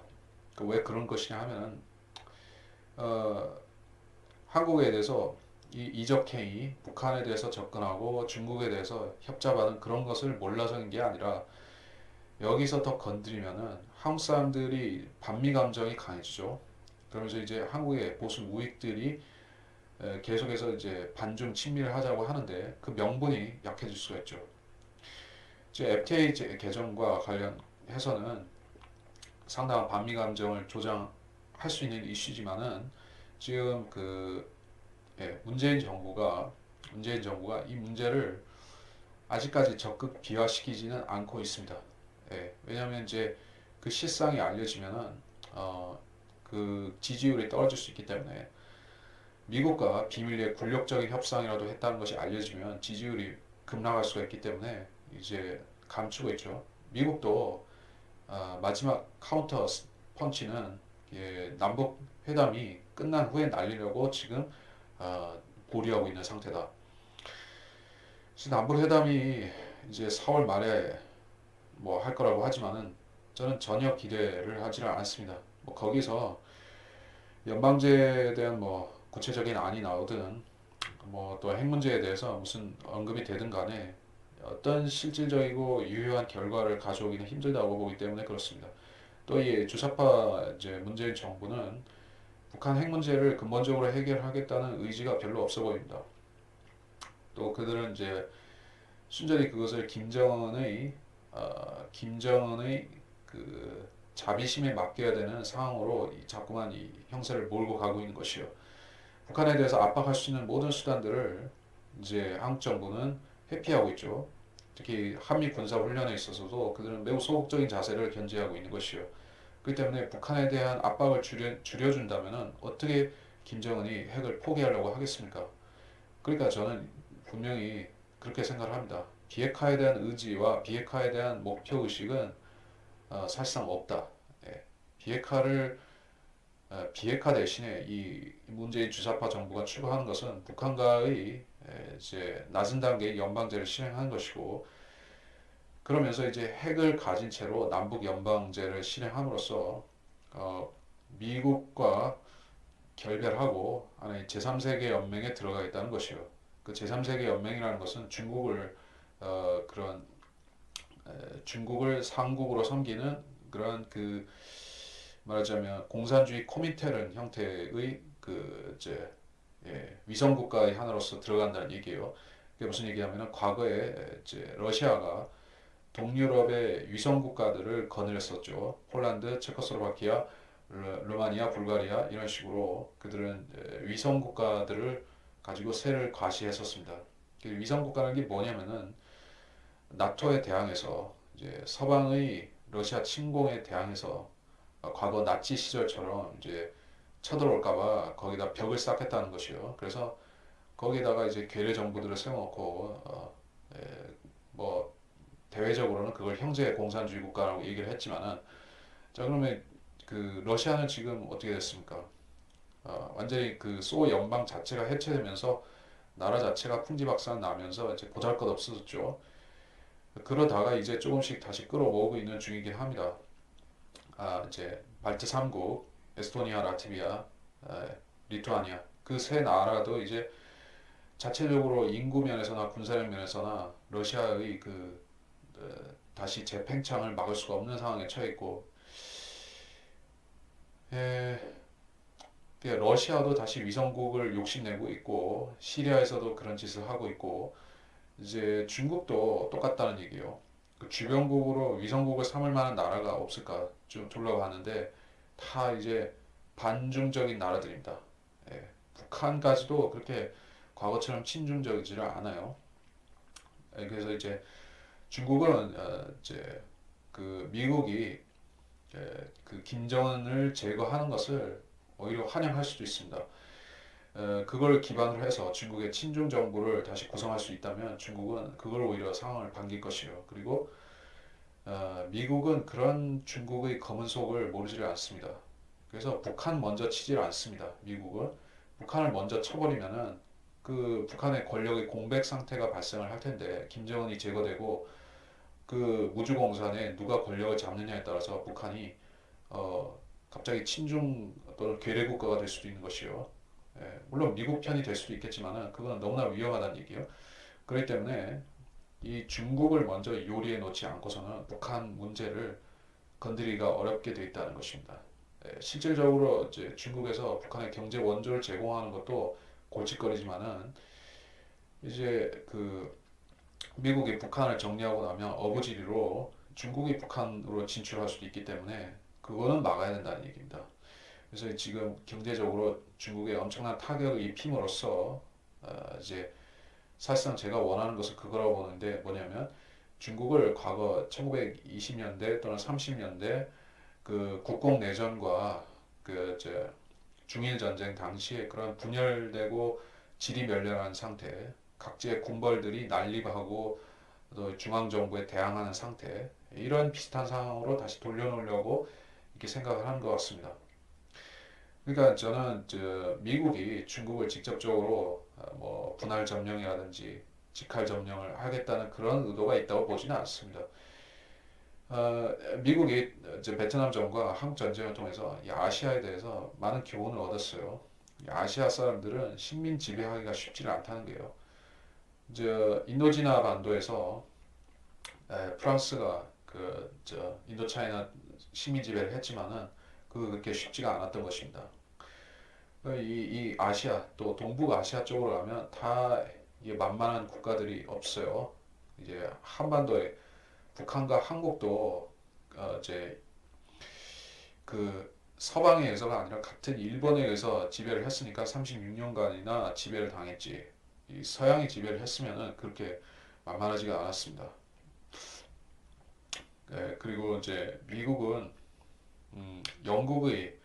왜 그런 것이냐 하면은 어, 한국에 대해서 이 이적행위, 북한에 대해서 접근하고 중국에 대해서 협잡하는 그런 것을 몰라서인 게 아니라 여기서 더 건드리면은 한국 사람들이 반미 감정이 강해지죠. 그러면서 이제 한국의 보수 우익들이 계속해서 이제 반중 친미를 하자고 하는데 그 명분이 약해질 수가 있죠. 이제 FTA 개정과 관련해서는 상당한 반미 감정을 조장할 수 있는 이슈지만은 지금 문재인 정부가 이 문제를 아직까지 적극 비화시키지는 않고 있습니다. 왜냐하면 이제 그 실상이 알려지면은 그 지지율이 떨어질 수 있기 때문에 미국과 비밀리에 굴욕적인 협상이라도 했다는 것이 알려지면 지지율이 급락할 수가 있기 때문에 이제 감추고 있죠. 미국도 마지막 카운터 펀치는 남북 회담이 끝난 후에 날리려고 지금 보류하고 있는 상태다. 그래서 남북 회담이 이제 4월 말에 뭐 할 거라고 하지만은 저는 전혀 기대를 하지는 않습니다. 뭐 거기서 연방제에 대한 뭐 구체적인 안이 나오든 뭐 또 핵 문제에 대해서 무슨 언급이 되든 간에 어떤 실질적이고 유효한 결과를 가져오기는 힘들다고 보기 때문에 그렇습니다. 또 이 주사파 이제 문재인 정부는 북한 핵 문제를 근본적으로 해결하겠다는 의지가 별로 없어 보입니다. 또 그들은 이제 순전히 그것을 김정은의 그 자비심에 맡겨야 되는 상황으로 자꾸만 이 형세를 몰고 가고 있는 것이요. 북한에 대해서 압박할 수 있는 모든 수단들을 이제 한국 정부는 회피하고 있죠. 특히 한미 군사 훈련에 있어서도 그들은 매우 소극적인 자세를 견지하고 있는 것이요. 그렇기 때문에 북한에 대한 압박을 줄여준다면 어떻게 김정은이 핵을 포기하려고 하겠습니까? 그러니까 저는 분명히 그렇게 생각을 합니다. 비핵화에 대한 의지와 비핵화에 대한 목표 의식은 사실상 없다. 예. 비핵화 대신에 이 문재인 주사파 정부가 추구하는 것은 북한과의 이제 낮은 단계의 연방제를 실행하는 것이고 그러면서 이제 핵을 가진 채로 남북 연방제를 실행함으로써 어, 미국과 결별하고 안에 제3세계 연맹에 들어가겠다는 것이요. 그 제3세계 연맹이라는 것은 그런 중국을 상국으로 섬기는 그런 그 말하자면 공산주의 코민테른 형태의 그 이제 위성 국가의 하나로서 들어간다는 얘기예요. 그게 무슨 얘기냐면은 과거에 이제 러시아가 동유럽의 위성 국가들을 거느렸었죠. 폴란드, 체코슬로바키아, 루마니아, 불가리아 이런 식으로 그들은 위성 국가들을 가지고 세를 과시했었습니다. 그 위성 국가라는 게 뭐냐면은 나토에 대항해서 이제 서방의 러시아 침공에 대항해서 과거 나치 시절처럼 이제 쳐들어올까봐 거기다 벽을 쌓겠다는 것이요. 그래서 거기다가 이제 괴뢰 정부들을 세워놓고 에, 뭐 대외적으로는 그걸 형제 공산주의 국가라고 얘기를 했지만은 자 그러면 그 러시아는 지금 어떻게 됐습니까? 완전히 그 소 연방 자체가 해체되면서 나라 자체가 풍지박산 나면서 이제 보잘것없어졌죠. 그러다가 이제 조금씩 다시 끌어모으고 있는 중이긴 합니다. 이제 발트 3국, 에스토니아, 라트비아, 리투아니아 그 세 나라도 이제 자체적으로 인구 면에서나 군사력 면에서나 러시아의 다시 재팽창을 막을 수가 없는 상황에 처해 있고 에, 러시아도 다시 위성국을 욕심내고 있고 시리아에서도 그런 짓을 하고 있고 이제 중국도 똑같다는 얘기예요. 그 주변국으로 위성국을 삼을 만한 나라가 없을까 좀 둘러봤는데 다 이제 반중적인 나라들입니다. 예, 북한까지도 그렇게 과거처럼 친중적이지를 않아요. 그래서 이제 중국은 이제 그 미국이 그 김정은을 제거하는 것을 오히려 환영할 수도 있습니다. 그걸 기반으로 해서 중국의 친중 정부를 다시 구성할 수 있다면 중국은 그걸 오히려 상황을 반길 것이요. 그리고 미국은 그런 중국의 검은 속을 모르지를 않습니다. 그래서 북한 먼저 치질 않습니다. 미국은 북한을 먼저 쳐버리면은 그 북한의 권력의 공백 상태가 발생을 할 텐데 김정은이 제거되고 그 무주공산에 누가 권력을 잡느냐에 따라서 북한이 갑자기 친중 또는 괴뢰 국가가 될 수도 있는 것이요. 물론 미국 편이 될 수도 있겠지만은 그거는 너무나 위험하다는 얘기예요. 그렇기 때문에 이 중국을 먼저 요리에 놓지 않고서는 북한 문제를 건드리기가 어렵게 돼 있다는 것입니다. 실질적으로 이제 중국에서 북한의 경제 원조를 제공하는 것도 골칫거리지만은 이제 그 미국이 북한을 정리하고 나면 어부지리로 중국이 북한으로 진출할 수도 있기 때문에 그거는 막아야 된다는 얘기입니다. 그래서 지금 경제적으로 중국에 엄청난 타격을 입힘으로써 이제 사실상 제가 원하는 것은 그거라고 보는데 뭐냐면 중국을 과거 1920년대 또는 30년대 그 국공 내전과 그 이제 중일 전쟁 당시에 그런 분열되고 질이 멸렬한 상태, 각지의 군벌들이 난립하고 또 중앙 정부에 대항하는 상태 이런 비슷한 상황으로 다시 돌려놓으려고 이렇게 생각을 하는 것 같습니다. 그러니까 저는 미국이 중국을 직접적으로 뭐 분할 점령이라든지 직할 점령을 하겠다는 그런 의도가 있다고 보지는 않습니다. 미국이 이제 베트남전과 한국 전쟁을 통해서 이 아시아에 대해서 많은 교훈을 얻었어요. 아시아 사람들은 식민 지배하기가 쉽지는 않다는 게요. 이제 인도지나 반도에서 프랑스가 인도차이나 식민 지배를 했지만은 그렇게 쉽지가 않았던 것입니다. 이 아시아 또 동북아시아 쪽으로 가면 다 이게 만만한 국가들이 없어요. 이제 한반도에 북한과 한국도 이제 그 서방에 의해서가 아니라 같은 일본에 의해서 지배를 했으니까 36년간이나 지배를 당했지. 이 서양이 지배를 했으면은 그렇게 만만하지가 않았습니다. 그리고 이제 미국은 영국의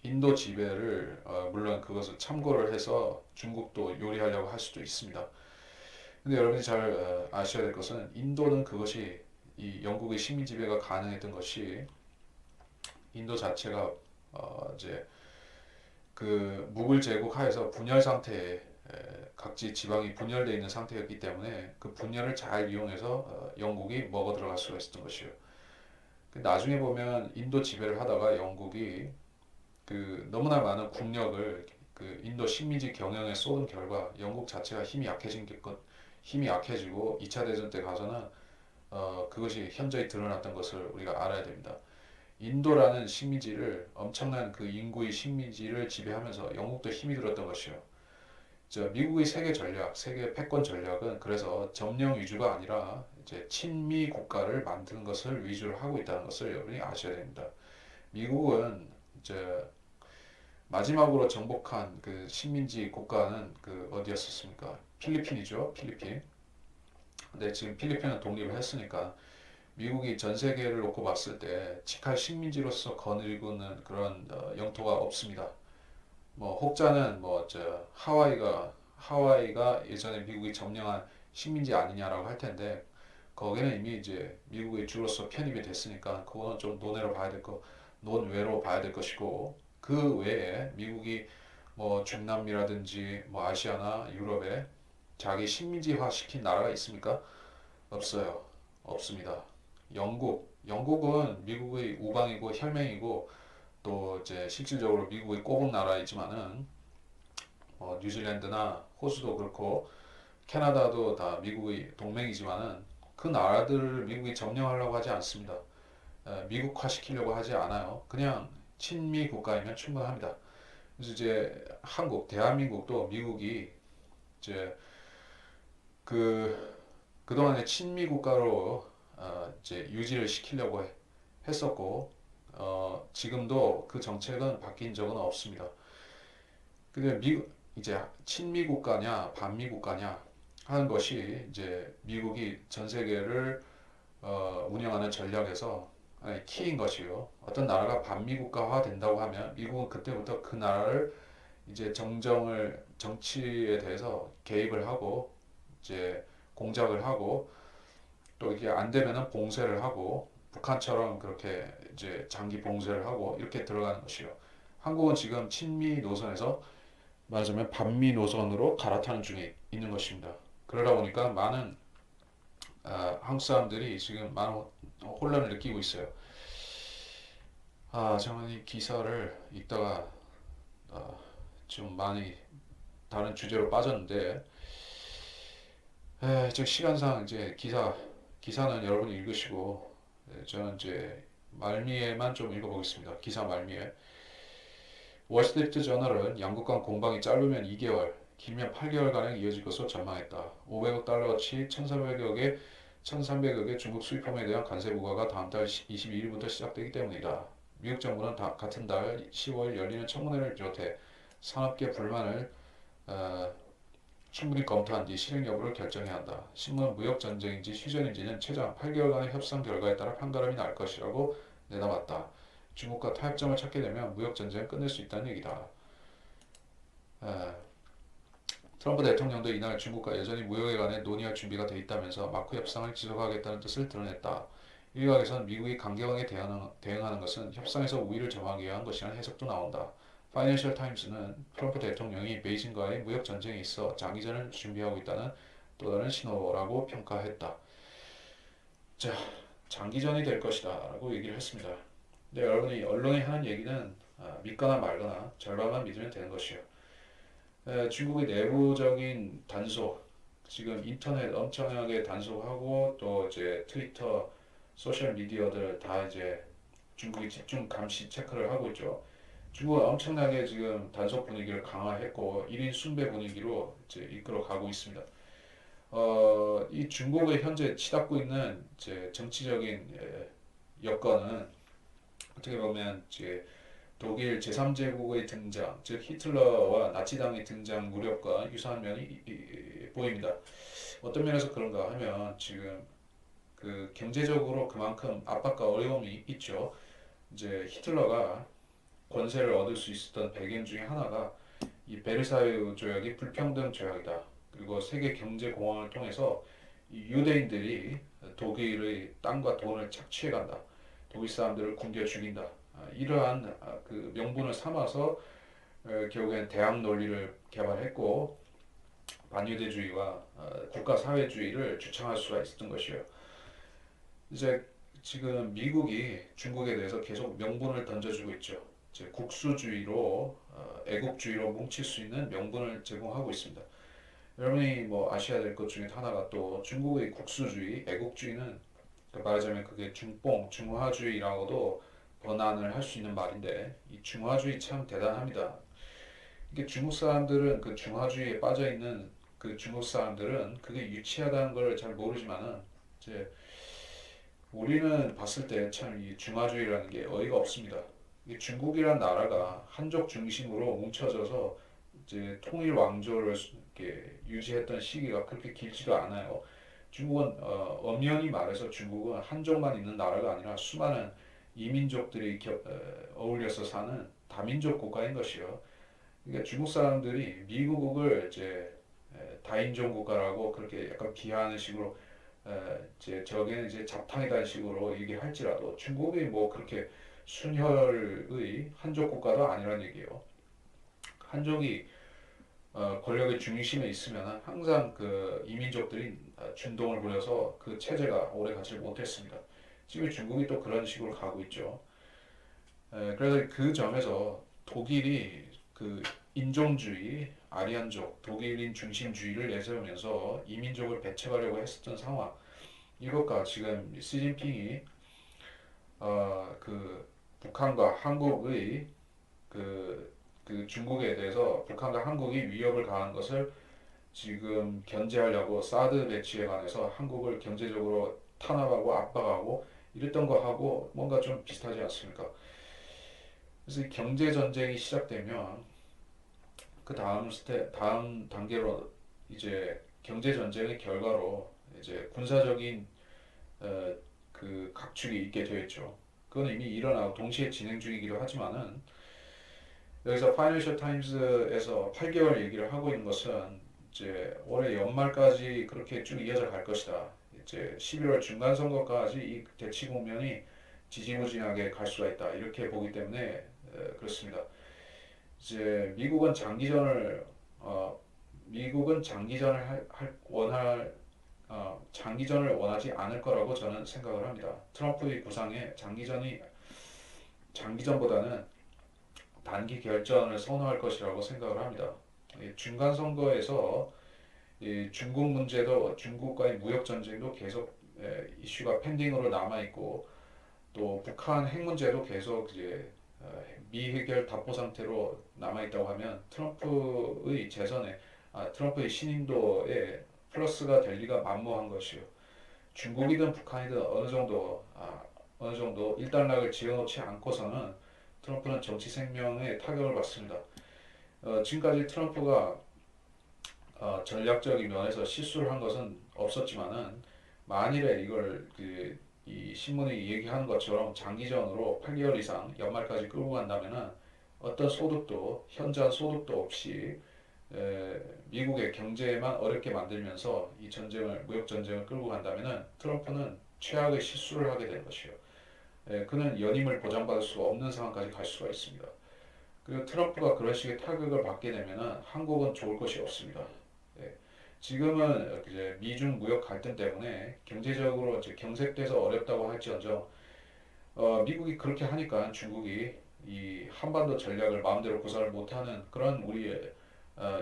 인도 지배를 물론 그것을 참고를 해서 중국도 요리하려고 할 수도 있습니다. 근데 여러분이 잘 아셔야 될 것은 인도는 그것이 이 영국의 식민 지배가 가능했던 것이 인도 자체가 이제 그 무굴 제국 하에서 분열 상태에 각지 지방이 분열되어 있는 상태였기 때문에 그 분열을 잘 이용해서 영국이 먹어 들어갈 수가 있었던 것이에요. 나중에 보면 인도 지배를 하다가 영국이 그 너무나 많은 국력을 그 인도 식민지 경영에 쏟은 결과 영국 자체가 힘이 약해지고 2차 대전 때 가서는 그것이 현저히 드러났던 것을 우리가 알아야 됩니다. 인도라는 식민지를 엄청난 그 인구의 식민지를 지배하면서 영국도 힘이 들었던 것이요. 미국의 세계 전략, 세계 패권 전략은 그래서 점령 위주가 아니라 이제 친미 국가를 만드는 것을 위주로 하고 있다는 것을 여러분이 아셔야 됩니다. 미국은 이제 마지막으로 정복한 그 식민지 국가는 그 어디였었습니까? 필리핀이죠, 필리핀. 근데 지금 필리핀은 독립을 했으니까 미국이 전 세계를 놓고 봤을 때 직할 식민지로서 거느리고는 그런 영토가 없습니다. 뭐 혹자는 하와이가 예전에 미국이 점령한 식민지 아니냐라고 할 텐데 거기는 이미 이제 미국의 주로서 편입이 됐으니까 그거는 좀 논외로 봐야 될 것이고 그 외에 미국이 뭐 중남미라든지 뭐 아시아나 유럽에 자기 식민지화 시킨 나라가 있습니까? 없어요. 없습니다. 영국은 미국의 우방이고 혈맹이고 또 이제 실질적으로 미국의 꼬북 나라이지만은 뉴질랜드나 호주도 그렇고 캐나다도 다 미국의 동맹이지만은 그 나라들을 미국이 점령하려고 하지 않습니다. 미국화 시키려고 하지 않아요. 그냥 친미 국가이면 충분합니다. 그래서 이제 대한민국도 미국이 이제 그 그동안의 친미 국가로 이제 유지를 시키려고 했었고 지금도 그 정책은 바뀐 적은 없습니다. 근데 이제 친미 국가냐 반미 국가냐 하는 것이 이제 미국이 전 세계를 운영하는 전략에서 키인 것이요. 어떤 나라가 반미 국가화 된다고 하면 미국은 그때부터 그 나라를 이제 정치에 대해서 개입을 하고 이제 공작을 하고 또 이게 안 되면은 봉쇄를 하고 북한처럼 그렇게 이제 장기 봉쇄를 하고 이렇게 들어가는 것이요. 한국은 지금 친미 노선에서 말하자면 반미 노선으로 갈아타는 중에 있는 것입니다. 그러다 보니까 많은 한국 사람들이 지금 많은 혼란을 느끼고 있어요. 저는 이 기사를 읽다가 좀 많이 다른 주제로 빠졌는데 지금 시간상 이제 기사는 여러분이 읽으시고 저는 이제 말미에만 좀 읽어보겠습니다. 기사 말미에 월스트리트 저널은 양국 간 공방이 짧으면 2개월, 길면 8개월가량 이어질 것으로 전망했다. 500억 달러어치 1,300억의 중국 수입품에 대한 관세 부과가 다음 달 22일부터 시작되기 때문이다. 미국 정부는 같은 달 15일 열리는 청문회를 비롯해 산업계 불만을 어, 충분히 검토한 뒤 실행 여부를 결정해야 한다. 신문 무역 전쟁인지 휴전인지는 최장 8개월간의 협상 결과에 따라 판가름이 날 것이라고 내다봤다. 중국과 타협점을 찾게 되면 무역 전쟁을 끝낼 수 있다는 얘기다. 에, 트럼프 대통령도 이날 중국과 여전히 무역에 관해 논의할 준비가 돼 있다면서 마크 협상을 지속하겠다는 뜻을 드러냈다. 일각에선 미국이 강경하게 대응하는 것은 협상에서 우위를 점하기 위한 것이라는 해석도 나온다. 파이낸셜 타임스는 트럼프 대통령이 베이징과의 무역 전쟁에 있어 장기전을 준비하고 있다는 또 다른 신호라고 평가했다. 자, 장기전이 될 것이다 라고 얘기를 했습니다. 근데 여러분이 언론이 하는 얘기는 믿거나 말거나 절반만 믿으면 되는 것이에요. 중국의 내부적인 단속, 지금 인터넷 엄청나게 단속하고 또 이제 트위터, 소셜 미디어들 다 이제 중국이 집중 감시 체크를 하고 있죠. 중국은 엄청나게 지금 단속 분위기를 강화했고 1인 순배 분위기로 이제 이끌어 가고 있습니다. 이 중국의 현재 치닫고 있는 이제 정치적인 여건은 어떻게 보면 이제 독일 제3제국의 등장, 즉 히틀러와 나치당의 등장 무렵과 유사한 면이 보입니다. 어떤 면에서 그런가 하면 지금 그 경제적으로 그만큼 압박과 어려움이 있죠. 이제 히틀러가 권세를 얻을 수 있었던 배경 중에 하나가 이 베르사유 조약이 불평등 조약이다. 그리고 세계 경제 공황을 통해서 이 유대인들이 독일의 땅과 돈을 착취해 간다. 독일 사람들을 굶겨 죽인다. 이러한 그 명분을 삼아서 결국엔 대항 논리를 개발했고 반유대주의와 국가 사회주의를 주창할 수가 있었던 것이에요. 이제 지금 미국이 중국에 대해서 계속 명분을 던져주고 있죠. 이제 국수주의로 애국주의로 뭉칠 수 있는 명분을 제공하고 있습니다. 여러분이 뭐 아셔야 될 것 중에 하나가 또 중국의 국수주의, 애국주의는 말하자면 그게 중뽕, 중화주의라고도 번안을 할 수 있는 말인데 이 중화주의 참 대단합니다. 이게 중국 사람들은 그 중화주의에 빠져 있는 그 중국 사람들은 그게 유치하다는 걸 잘 모르지만은 이제 우리는 봤을 때 참 이 중화주의라는 게 어이가 없습니다. 이 중국이란 나라가 한족 중심으로 뭉쳐져서 이제 통일 왕조를 이렇게 유지했던 시기가 그렇게 길지가 않아요. 중국은 엄연히 말해서 중국은 한족만 있는 나라가 아니라 수많은 이민족들이 어울려서 사는 다민족 국가인 것이요. 그러니까 중국 사람들이 미국을 이제 다인종 국가라고 그렇게 약간 비하하는 식으로 이제 저기는 이제 잡탕이라는 식으로 얘기할지라도 중국이 뭐 그렇게 순혈의 한족 국가도 아니란 얘기예요. 한족이 권력의 중심에 있으면 항상 그 이민족들이 준동을 부려서 그 체제가 오래 가지 못했습니다. 지금 중국이 또 그런 식으로 가고 있죠. 그래서 그 점에서 독일이 그 인종주의, 아리안족, 독일인 중심주의를 내세우면서 이민족을 배척하려고 했었던 상황. 이것과 지금 시진핑이 그 북한과 한국의 그, 그 중국에 대해서 북한과 한국이 위협을 가한 것을 지금 견제하려고 사드 배치에 관해서 한국을 경제적으로 탄압하고 압박하고 이랬던 거하고 뭔가 좀 비슷하지 않습니까? 그래서 이 경제 전쟁이 시작되면 그 다음 단계로 이제 경제 전쟁의 결과로 이제 군사적인 어, 그 각축이 있게 되어 있죠. 그건 이미 일어나고 동시에 진행 중이기도 하지만은 여기서 파이낸셜 타임스에서 8개월 얘기를 하고 있는 것은 이제 올해 연말까지 그렇게 쭉 이어져 갈 것이다. 이제 11월 중간 선거까지 이 대치 국면이 지지부진하게 갈 수가 있다. 이렇게 보기 때문에 그렇습니다. 이제 미국은 장기전을 장기전을 원하지 않을 거라고 저는 생각을 합니다. 트럼프의 구상에 장기전보다는 단기 결전을 선호할 것이라고 생각을 합니다. 중간 선거에서 중국 문제도 중국과의 무역 전쟁도 계속 이슈가 펜딩으로 남아 있고 또 북한 핵 문제도 계속 이제 미해결 답보 상태로 남아 있다고 하면 트럼프의 신임도에 플러스가 될 리가 만무한 것이요. 중국이든 북한이든 어느 정도 일단락을 지어놓지 않고서는 트럼프는 정치 생명에 타격을 받습니다. 지금까지 트럼프가 전략적인 면에서 실수를 한 것은 없었지만은 만일에 이 신문이 얘기하는 것처럼 장기전으로 8개월 이상 연말까지 끌고 간다면은 어떤 현저한 소득도 없이 미국의 경제만 어렵게 만들면서 이 무역 전쟁을 끌고 간다면은 트럼프는 최악의 실수를 하게 될 것이요. 그는 연임을 보장받을 수 없는 상황까지 갈 수가 있습니다. 그리고 트럼프가 그런 식의 타격을 받게 되면은 한국은 좋을 것이 없습니다. 예, 지금은 이제 미중 무역 갈등 때문에 경제적으로 이제 경색돼서 어렵다고 할지언정 미국이 그렇게 하니까 중국이 이 한반도 전략을 마음대로 구사를 못하는 그런 우리의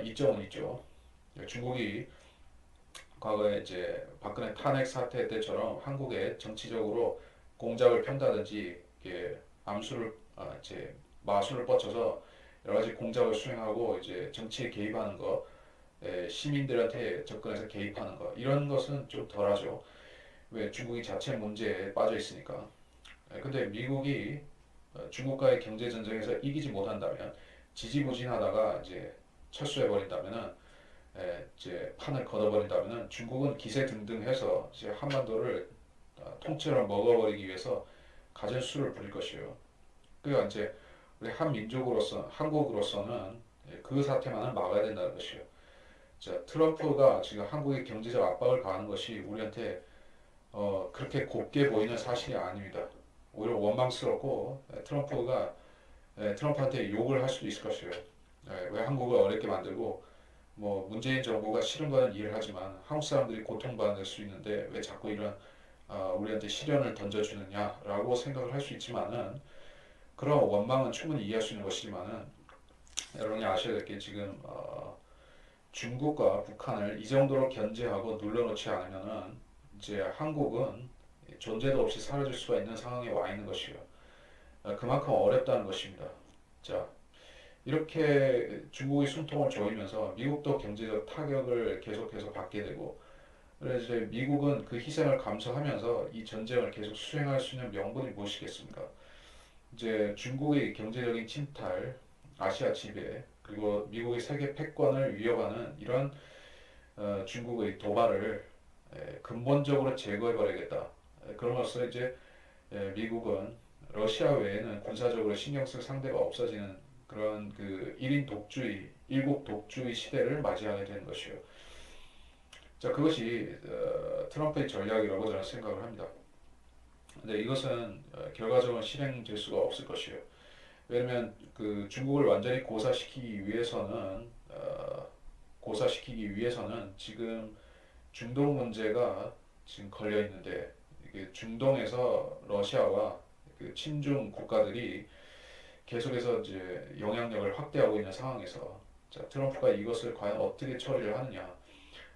이점은 있죠. 중국이 과거에 이제 박근혜 탄핵 사태 때처럼 한국에 정치적으로 공작을 편다든지 이게 암수를 이제 마술을 뻗쳐서 여러 가지 공작을 수행하고 이제 정치에 개입하는 거, 시민들한테 접근해서 개입하는 거 이런 것은 좀 덜하죠. 왜 중국이 자체 문제에 빠져 있으니까. 근데 미국이 중국과의 경제 전쟁에서 이기지 못한다면 지지부진하다가 이제 철수해 버린다면은 이제 판을 걷어버린다면은 중국은 기세 등등해서 이제 한반도를 통째로 먹어버리기 위해서 갖은 수를 부릴 것이에요. 그러니까 이제 우리 한민족으로서 한국으로서는 그 사태만은 막아야 된다는 것이에요. 자, 트럼프가 지금 한국에 경제적 압박을 가하는 것이 우리한테 그렇게 곱게 보이는 사실이 아닙니다. 오히려 원망스럽고 트럼프한테 욕을 할 수도 있을 것이에요. 왜 한국을 어렵게 만들고 뭐 문재인 정부가 싫은 거는 이해를 하지만 한국 사람들이 고통받을 수 있는데 왜 자꾸 이런 우리한테 시련을 던져주느냐라고 생각을 할 수 있지만은 그런 원망은 충분히 이해할 수 있는 것이지만은 여러분이 아셔야 될 게 지금 중국과 북한을 이 정도로 견제하고 눌러놓지 않으면은 이제 한국은 존재도 없이 사라질 수가 있는 상황에 와 있는 것이에요. 그만큼 어렵다는 것입니다. 자, 이렇게 중국의 숨통을 조이면서 미국도 경제적 타격을 계속해서 받게 되고 그래서 이제 미국은 그 희생을 감수하면서 이 전쟁을 계속 수행할 수 있는 명분이 무엇이겠습니까? 이제 중국의 경제적인 침탈, 아시아 지배, 그리고 미국의 세계 패권을 위협하는 이런 중국의 도발을 근본적으로 제거해버리겠다. 그럼으로써 이제 미국은 러시아 외에는 군사적으로 신경 쓸 상대가 없어지는 그런 그 1인 독주의, 일국 독주의 시대를 맞이하게 되는 것이요. 자, 그것이 트럼프의 전략이라고 저는 생각을 합니다. 근데 이것은 결과적으로 실행될 수가 없을 것이에요. 왜냐면 그 중국을 완전히 고사시키기 위해서는 지금 중동 문제가 지금 걸려 있는데 이게 중동에서 러시아와 그 친중 국가들이 계속해서 이제 영향력을 확대하고 있는 상황에서 자, 트럼프가 이것을 과연 어떻게 처리를 하느냐.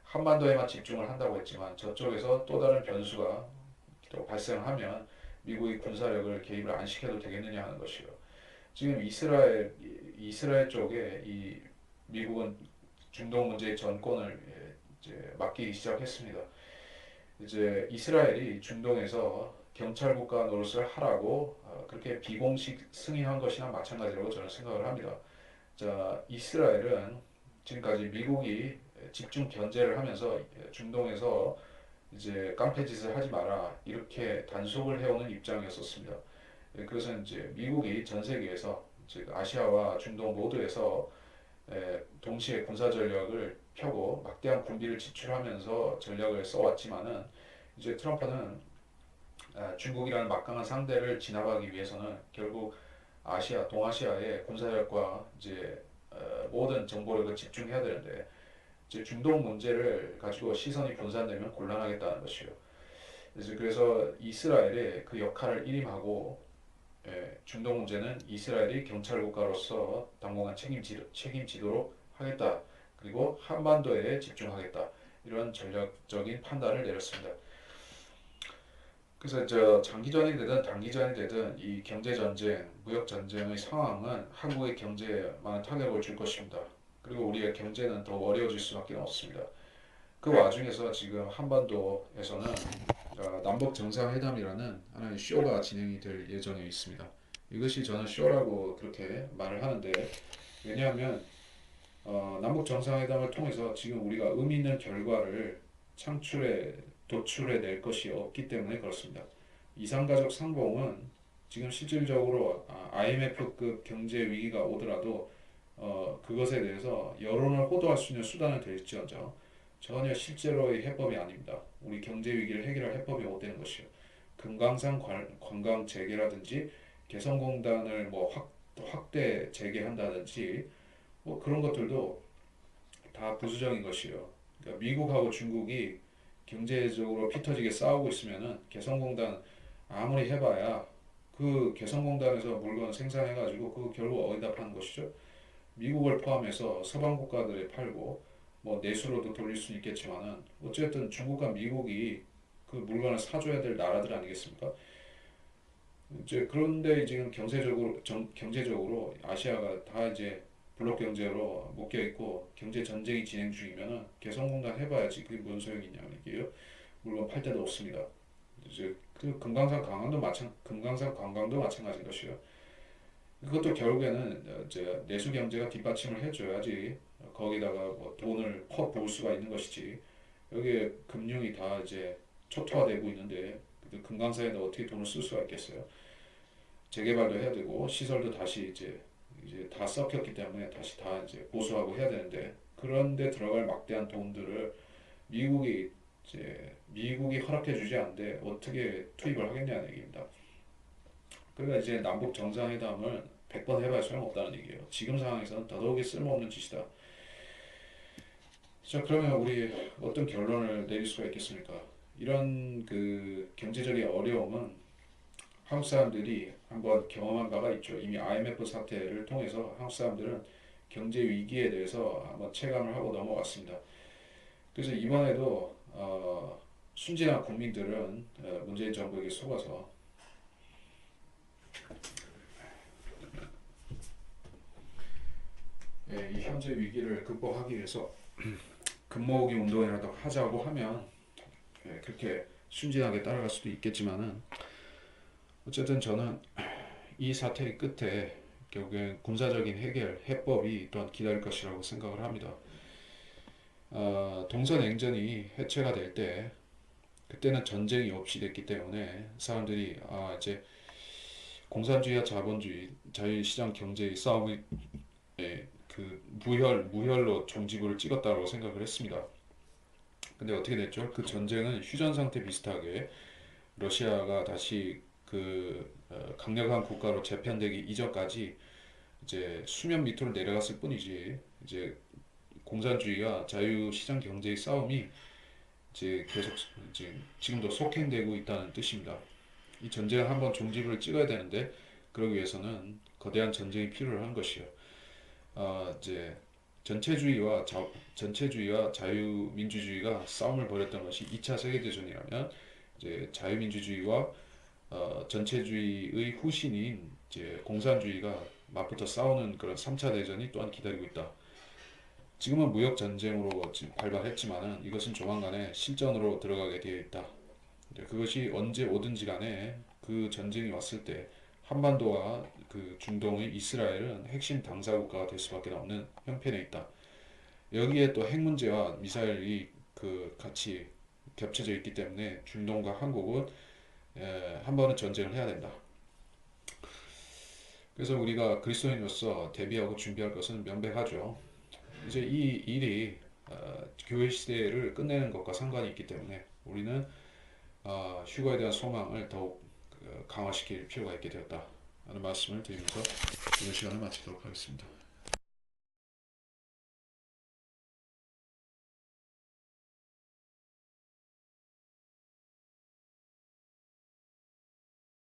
한반도에만 집중을 한다고 했지만 저쪽에서 또 다른 변수가 또 발생하면 미국의 군사력을 개입을 안 시켜도 되겠느냐 하는 것이요. 지금 이스라엘 쪽에 이 미국은 중동 문제의 전권을 이제 맡기기 시작했습니다. 이제 이스라엘이 중동에서 경찰 국가 노릇을 하라고 그렇게 비공식 승인한 것이나 마찬가지라고 저는 생각을 합니다. 자, 이스라엘은 지금까지 미국이 집중 견제를 하면서 중동에서 이제 깡패짓을 하지 마라 이렇게 단속을 해오는 입장이었었습니다. 그것은 이제 미국이 전 세계에서 즉 아시아와 중동 모두에서 동시에 군사 전력을 펴고 막대한 군비를 지출하면서 전략을 써왔지만은 이제 트럼프는 중국이라는 막강한 상대를 지나가기 위해서는 결국 동아시아의 군사력과 이제 모든 정보력을 집중해야 되는데 이제 중동 문제를 가지고 시선이 분산되면 곤란하겠다는 것이요. 그래서 이스라엘의 그 역할을 일임하고 중동 문제는 이스라엘이 경찰 국가로서 당분간 책임지도록 하겠다. 그리고 한반도에 집중하겠다. 이런 전략적인 판단을 내렸습니다. 그래서 장기전이 되든 단기전이 되든 이 경제 전쟁, 무역 전쟁의 상황은 한국의 경제에 많은 타격을 줄 것입니다. 그리고 우리의 경제는 더 어려워질 수밖에 없습니다. 그 와중에서 지금 한반도에서는 남북 정상회담이라는 하나의 쇼가 진행이 될 예정에 있습니다. 이것이 저는 쇼라고 그렇게 말을 하는데 왜냐하면 남북 정상회담을 통해서 지금 우리가 의미 있는 결과를 도출해 낼 것이 없기 때문에 그렇습니다. 이산가족 상봉은 지금 실질적으로 IMF급 경제 위기가 오더라도 그것에 대해서 여론을 호도할 수 있는 수단은 될지언정 전혀 실제로의 해법이 아닙니다. 우리 경제 위기를 해결할 해법이 못 되는 것이요. 금강산 관광 재개라든지 개성공단을 뭐 확대 재개한다든지 뭐 그런 것들도 다 부수적인 것이요. 그러니까 미국하고 중국이 경제적으로 피 터지게 싸우고 있으면은 개성공단 아무리 해봐야 그 개성공단에서 물건 생산해가지고 그 결국 어디다 파는 것이죠? 미국을 포함해서 서방 국가들에 팔고 뭐 내수로도 돌릴 수 있겠지만은 어쨌든 중국과 미국이 그 물건을 사줘야 될 나라들 아니겠습니까? 이제 그런데 지금 경제적으로 아시아가 다 이제 블록 경제로 묶여 있고 경제 전쟁이 진행 중이면은 개성공단 해봐야지 그게 뭔 소용이 있냐는 얘기예요. 물건 팔 데도 없습니다. 이제 그 금강산 관광도 마찬가지인 것이요. 그것도 결국에는 이제 내수 경제가 뒷받침을 해줘야지 거기다가 뭐 돈을 퍼 부을 수가 있는 것이지. 여기에 금융이 다 이제 초토화되고 있는데 금강산에다 어떻게 돈을 쓸 수가 있겠어요? 재개발도 해야 되고 시설도 다시 이제 다 썩혔기 때문에 다시 다 이제 보수하고 해야 되는데 그런데 들어갈 막대한 돈들을 미국이 미국이 허락해 주지 않는데 어떻게 투입을 하겠냐는 얘기입니다. 그러니까 이제 남북 정상회담을 100번 해봐야 소용없다는 얘기예요. 지금 상황에서는 더더욱이 쓸모없는 짓이다. 자, 그러면 우리 어떤 결론을 내릴 수가 있겠습니까? 이런 그 경제적인 어려움은 한국 사람들이 한번 경험한 바가 있죠. 이미 IMF 사태를 통해서 한국 사람들은 경제 위기에 대해서 한번 체감을 하고 넘어갔습니다. 그래서 이번에도 순진한 국민들은 문재인 정부에게 속아서 이 현재 위기를 극복하기 위해서 금모으기 운동이라도 하자고 하면 그렇게 순진하게 따라갈 수도 있겠지만은 어쨌든 저는 이 사태의 끝에 결국엔 군사적인 해법이 또한 기다릴 것이라고 생각을 합니다. 동서냉전이 해체가 될 때 그때는 전쟁이 없이 됐기 때문에 사람들이 이제 공산주의와 자본주의, 자유시장 경제의 싸움이 그 무혈로 종지부를 찍었다고 생각을 했습니다. 근데 어떻게 됐죠? 그 전쟁은 휴전 상태 비슷하게 러시아가 다시 강력한 국가로 재편되기 이전까지 이제 수면 밑으로 내려갔을 뿐이지 이제 공산주의와 자유시장 경제의 싸움이 이제 계속 이제 지금도 속행되고 있다는 뜻입니다. 이 전쟁을 한번 종지부를 찍어야 되는데 그러기 위해서는 거대한 전쟁이 필요한 것이요. 이제 전체주의와 자유민주주의가 싸움을 벌였던 것이 2차 세계대전이라면 이제 자유민주주의와 전체주의의 후신인 이제 공산주의가 맞붙어 싸우는 그런 3차 대전이 또한 기다리고 있다. 지금은 무역 전쟁으로 지금 발발했지만은 이것은 조만간에 실전으로 들어가게 되어 있다. 그것이 언제 오든지 간에 그 전쟁이 왔을 때 한반도와 그 중동의 이스라엘은 핵심 당사 국가가 될 수밖에 없는 형편에 있다. 여기에 또 핵 문제와 미사일이 같이 겹쳐져 있기 때문에 중동과 한국은 한 번은 전쟁을 해야 된다. 그래서 우리가 그리스도인으로서 대비하고 준비할 것은 명백하죠. 이제 이 일이 교회 시대를 끝내는 것과 상관이 있기 때문에 우리는 휴거에 대한 소망을 더욱 강화시킬 필요가 있게 되었다 하는 말씀을 드리면서 이번 시간을 마치도록 하겠습니다.